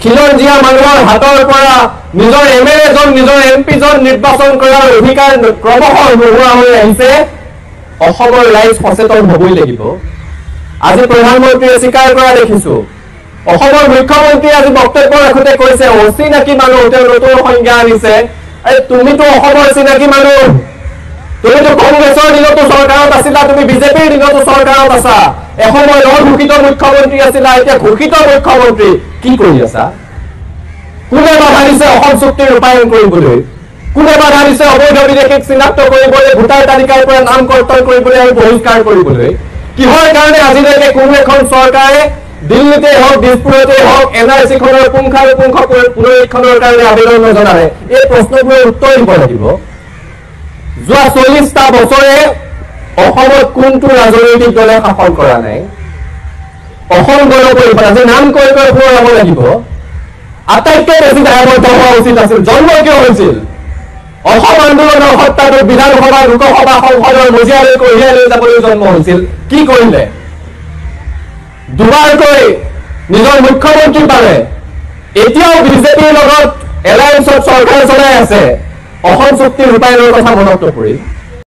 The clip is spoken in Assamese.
খিলঞ্জীয়া মানুহৰ হাতৰ পৰা নিজৰ MLA জন নিজৰ MP জন নিৰ্বাচন কৰাৰ অধিকাৰ ক্ৰমশঃ নোহোৱা হৈ আহিছে অসমৰ ৰাইজ সচেতন হ'বই লাগিব আজি প্ৰধানমন্ত্ৰীয়ে স্বীকাৰ কৰা দেখিছো অসমৰ মুখ্যমন্ত্ৰী আজি বক্তব্য ৰাখোতে কৈছে অচিনাকি মানুহ তেওঁ নতুন সংজ্ঞা আনিছে তুমিতো অসমৰ চিনাকি মানুহ তুমিতো কংগ্ৰেছৰ দিনতো চৰকাৰত আছিলা তুমি বিজেপিৰ দিনতো চৰকাৰত আছা এসময়ত অঘোষিত মুখ্যমন্ত্ৰী আছিলা এতিয়া ঘোষিত মুখ্যমন্ত্ৰী কি কৰি আছা কোনে বাধা দিছে অসম চুক্তি ৰূপায়ণ কৰিবলৈ কোনে বাধা দিছে অবৈধ বিদেশীক চিনাক্ত কৰিবলৈ ভোটাৰ তালিকাৰ পৰা নাম কৰ্তন কৰিবলৈ আৰু বহিষ্কাৰ কৰিবলৈ কিহৰ কাৰণে আজিলৈকে কোনো এখন চৰকাৰে দিল্লীতে হওক দিছপুৰতে হওক NRC খনৰ পুংখানুপুংখ পুনৰীক্ষণৰ কাৰণে আবেদন নজনায় এই প্ৰশ্নবোৰৰ উত্তৰ দিব লাগিব যোৱা 40টা বছৰে অসমত কোনটো ৰাজনৈতিক দলে শাসন কৰা নাই অসম গণ পৰিষদ আজি নাম কৈ ফুৰাব লাগিব আটাইতকৈ বেছি দায়বদ্ধ হোৱা উচিত আছিল জন্ম কিয় হৈছিল অসম আন্দোলনৰ সত্তাটোক বিধানসভা লোকসভা সংসদৰ মজিয়ালৈ কঢ়িয়াই লৈ যাবলৈ জন্ম হৈছিল কি কৰিলে দুবাৰকৈ নিজৰ মুখ্যমন্ত্ৰী পালে এতিয়াও বিজেপিৰ লগত এলায়েন্সত চৰকাৰ চলাই আছে অসম চুক্তি ৰূপায়ণৰ কথা মনত নপৰিল